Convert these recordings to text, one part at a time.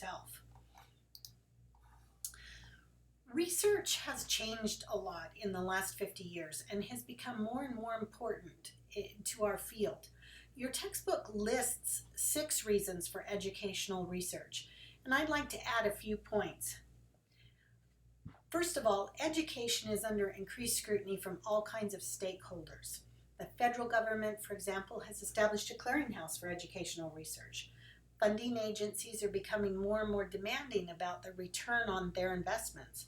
yourself. Research has changed a lot in the last 50 years and has become more and more important to our field. Your textbook lists 6 reasons for educational research, and I'd like to add a few points. First of all, education is under increased scrutiny from all kinds of stakeholders. The federal government, for example, has established a clearinghouse for educational research. Funding agencies are becoming more and more demanding about the return on their investments.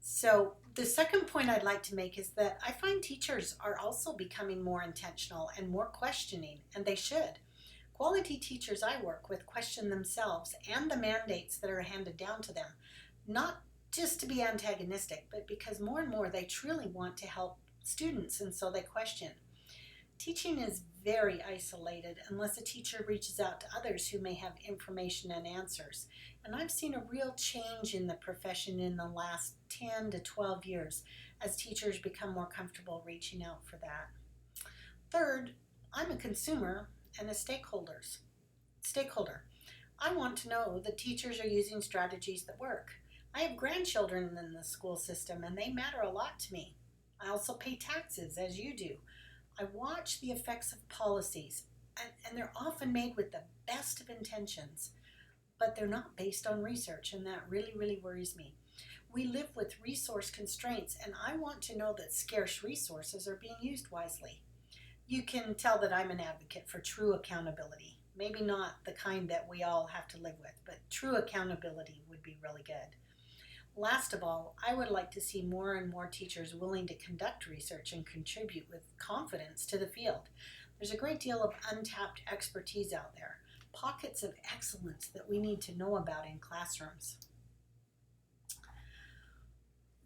So the second point I'd like to make is that I find teachers are also becoming more intentional and more questioning, and they should. Quality teachers I work with question themselves and the mandates that are handed down to them, not just to be antagonistic, but because more and more they truly want to help students, and so they question. Teaching is very isolated unless a teacher reaches out to others who may have information and answers. And I've seen a real change in the profession in the last 10 to 12 years as teachers become more comfortable reaching out for that. Third, I'm a consumer and a stakeholder. I want to know that teachers are using strategies that work. I have grandchildren in the school system and they matter a lot to me. I also pay taxes, as you do. I watch the effects of policies, and they're often made with the best of intentions, but they're not based on research, and that really, really worries me. We live with resource constraints, and I want to know that scarce resources are being used wisely. You can tell that I'm an advocate for true accountability. Maybe not the kind that we all have to live with, but true accountability would be really good. Last of all, I would like to see more and more teachers willing to conduct research and contribute with confidence to the field. There's a great deal of untapped expertise out there, pockets of excellence that we need to know about in classrooms.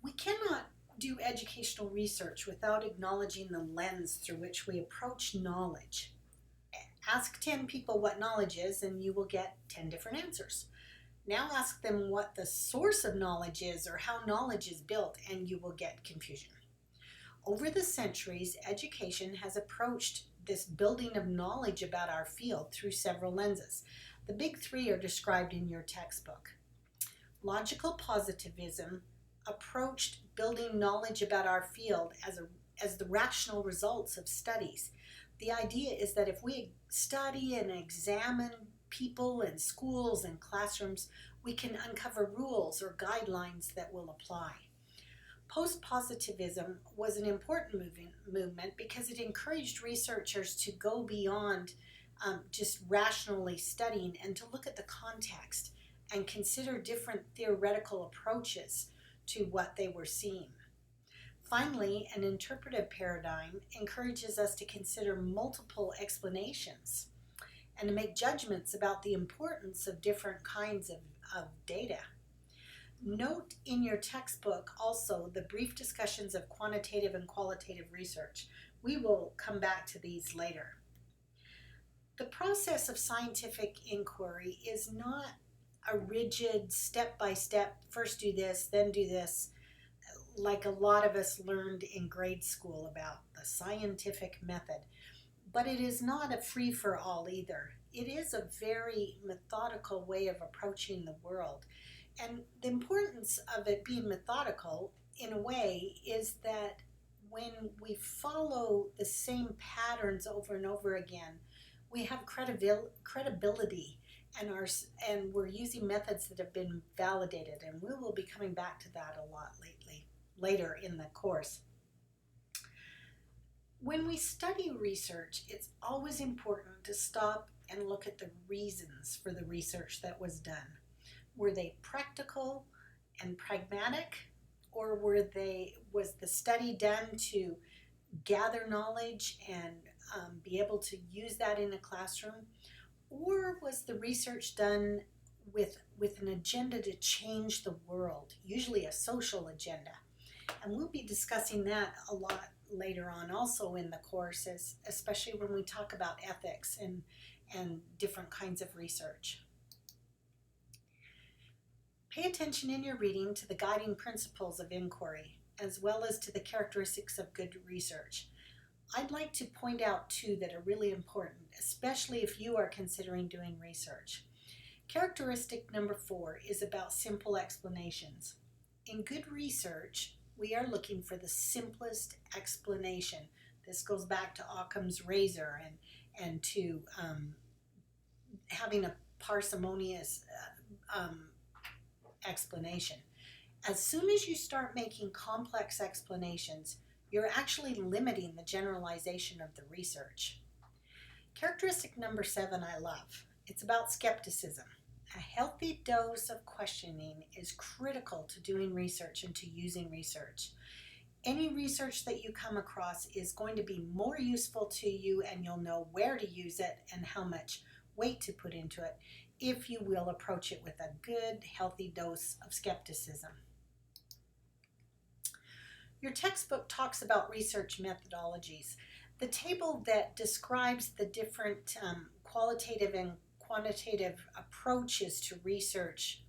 We cannot do educational research without acknowledging the lens through which we approach knowledge. Ask 10 people what knowledge is and you will get 10 different answers. Now ask them what the source of knowledge is or how knowledge is built, and you will get confusion. Over the centuries, education has approached this building of knowledge about our field through several lenses. The big 3 are described in your textbook. Logical positivism approached building knowledge about our field as the rational results of studies. The idea is that if we study and examine people and schools and classrooms, we can uncover rules or guidelines that will apply. Post-positivism was an important movement because it encouraged researchers to go beyond just rationally studying and to look at the context and consider different theoretical approaches to what they were seeing. Finally, an interpretive paradigm encourages us to consider multiple explanations and to make judgments about the importance of different kinds of data. Note in your textbook also the brief discussions of quantitative and qualitative research. We will come back to these later. The process of scientific inquiry is not a rigid step-by-step, first do this, then do this, like a lot of us learned in grade school about the scientific method. But it is not a free-for-all either. It is a very methodical way of approaching the world. And the importance of it being methodical, in a way, is that when we follow the same patterns over and over again, we have credibility, and we're using methods that have been validated. And we will be coming back to that a lot later in the course. When we study research, it's always important to stop and look at the reasons for the research that was done. Were they practical and pragmatic, or was the study done to gather knowledge and be able to use that in a classroom? Or was the research done with an agenda to change the world, usually a social agenda? And we'll be discussing that a lot later on also in the course, especially when we talk about ethics and different kinds of research. Pay attention in your reading to the guiding principles of inquiry, as well as to the characteristics of good research. I'd like to point out 2 that are really important, especially if you are considering doing research. Characteristic number 4 is about simple explanations. In good research, we are looking for the simplest explanation. This goes back to Occam's razor and to having a parsimonious explanation. As soon as you start making complex explanations, you're actually limiting the generalization of the research. Characteristic number 7 I love. It's about skepticism. A healthy dose of questioning is critical to doing research and to using research. Any research that you come across is going to be more useful to you, and you'll know where to use it and how much weight to put into it if you will approach it with a good, healthy dose of skepticism. Your textbook talks about research methodologies. The table that describes the different qualitative and quantitative approaches to research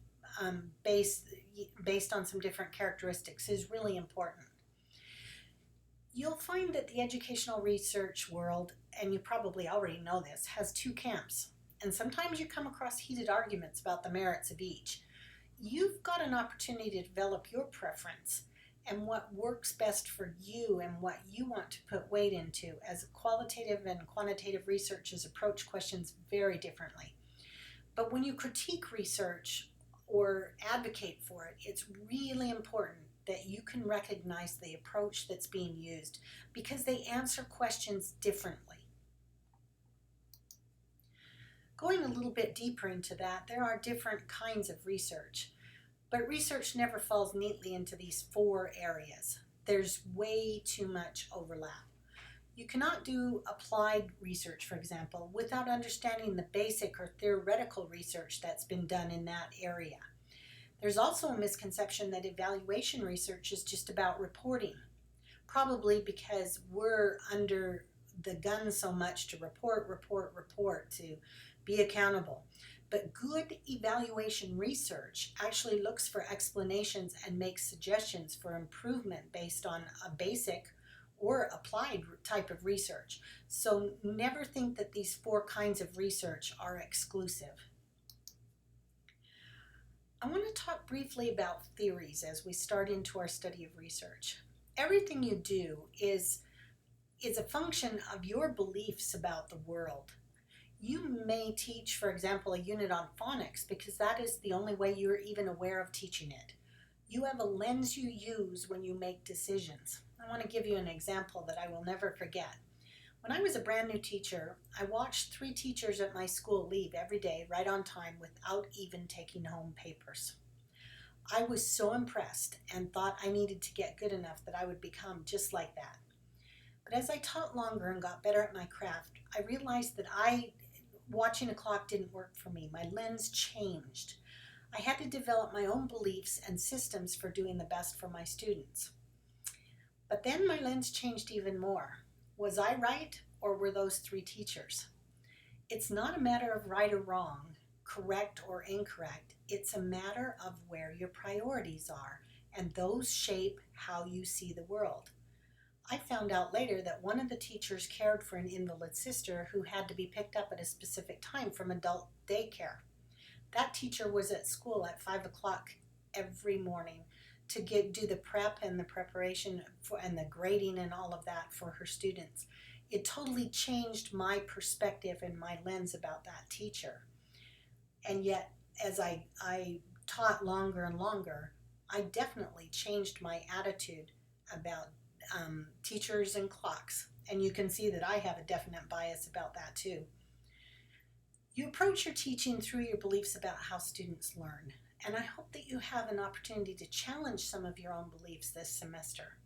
based on some different characteristics is really important. You'll find that the educational research world, and you probably already know this, has 2 camps. And sometimes you come across heated arguments about the merits of each. You've got an opportunity to develop your preference and what works best for you and what you want to put weight into, as qualitative and quantitative researchers approach questions very differently. But when you critique research or advocate for it, it's really important that you can recognize the approach that's being used because they answer questions differently. Going a little bit deeper into that, there are different kinds of research. But research never falls neatly into these 4 areas. There's way too much overlap. You cannot do applied research, for example, without understanding the basic or theoretical research that's been done in that area. There's also a misconception that evaluation research is just about reporting, probably because we're under the gun so much to report, to be accountable. But good evaluation research actually looks for explanations and makes suggestions for improvement based on a basic or applied type of research. So never think that these 4 kinds of research are exclusive. I want to talk briefly about theories as we start into our study of research. Everything you do is a function of your beliefs about the world. You may teach, for example, a unit on phonics because that is the only way you're even aware of teaching it. You have a lens you use when you make decisions. I want to give you an example that I will never forget. When I was a brand new teacher, I watched 3 teachers at my school leave every day right on time without even taking home papers. I was so impressed and thought I needed to get good enough that I would become just like that. But as I taught longer and got better at my craft, I realized that watching a clock didn't work for me. My lens changed. I had to develop my own beliefs and systems for doing the best for my students. But then my lens changed even more. Was I right, or were those 3 teachers? It's not a matter of right or wrong, correct or incorrect. It's a matter of where your priorities are, and those shape how you see the world. I found out later that one of the teachers cared for an invalid sister who had to be picked up at a specific time from adult daycare. That teacher was at school at 5 o'clock every morning to do the prep and the preparation and the grading and all of that for her students. It totally changed my perspective and my lens about that teacher. And yet, as I taught longer and longer, I definitely changed my attitude about teachers and clocks, and you can see that I have a definite bias about that too. You approach your teaching through your beliefs about how students learn, and I hope that you have an opportunity to challenge some of your own beliefs this semester.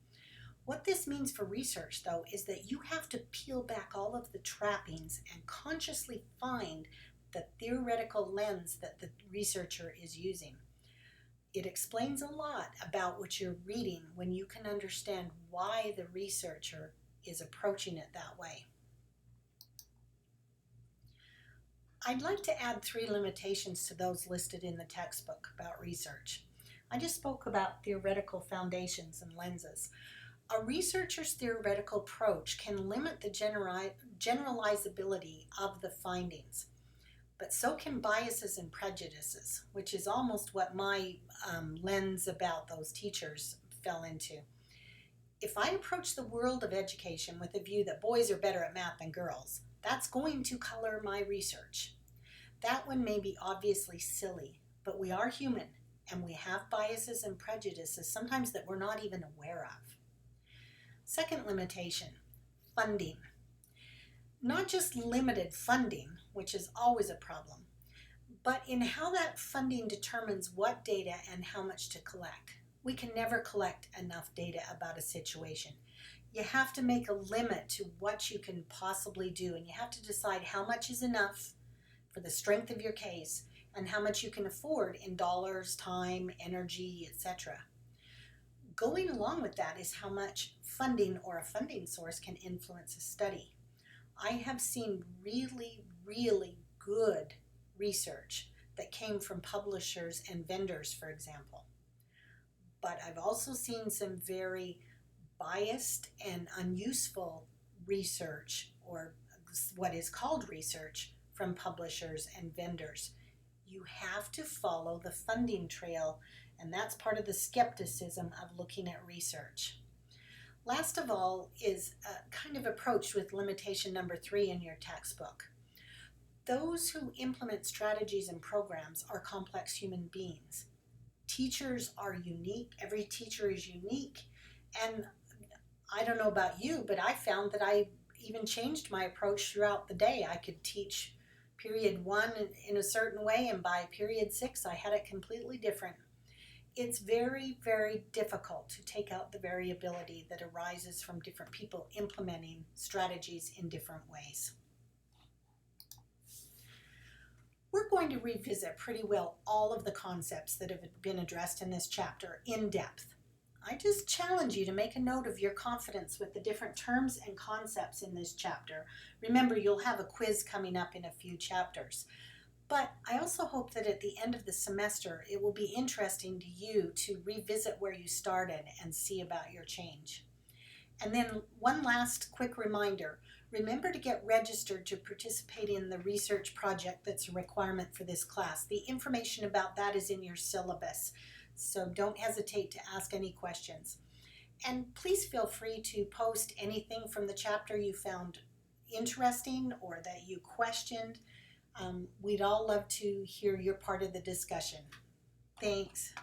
What this means for research, though, is that you have to peel back all of the trappings and consciously find the theoretical lens that the researcher is using. It explains a lot about what you're reading when you can understand why the researcher is approaching it that way. I'd like to add 3 limitations to those listed in the textbook about research. I just spoke about theoretical foundations and lenses. A researcher's theoretical approach can limit the generalizability of the findings. but so can biases and prejudices, which is almost what my lens about those teachers fell into. If I approach the world of education with a view that boys are better at math than girls, that's going to color my research. That one may be obviously silly, but we are human and we have biases and prejudices sometimes that we're not even aware of. Second limitation, funding. Not just limited funding, which is always a problem, but in how that funding determines what data and how much to collect. We can never collect enough data about a situation. You have to make a limit to what you can possibly do, and you have to decide how much is enough for the strength of your case and how much you can afford in dollars, time, energy, etc. Going along with that is how much funding or a funding source can influence a study. I have seen really, really good research that came from publishers and vendors, for example. But I've also seen some very biased and unuseful research, or what is called research, from publishers and vendors. You have to follow the funding trail, and that's part of the skepticism of looking at research. Last of all is a kind of approach with limitation number 3 in your textbook. Those who implement strategies and programs are complex human beings. Teachers are unique. Every teacher is unique. And I don't know about you, but I found that I even changed my approach throughout the day. I could teach period 1 in a certain way, and by period 6, I had it completely different. It's very, very difficult to take out the variability that arises from different people implementing strategies in different ways. We're going to revisit pretty well all of the concepts that have been addressed in this chapter in depth. I just challenge you to make a note of your confidence with the different terms and concepts in this chapter. Remember, you'll have a quiz coming up in a few chapters. But I also hope that at the end of the semester, it will be interesting to you to revisit where you started and see about your change. And then one last quick reminder. Remember to get registered to participate in the research project that's a requirement for this class. The information about that is in your syllabus, so don't hesitate to ask any questions. And please feel free to post anything from the chapter you found interesting or that you questioned. We'd all love to hear your part of the discussion. Thanks.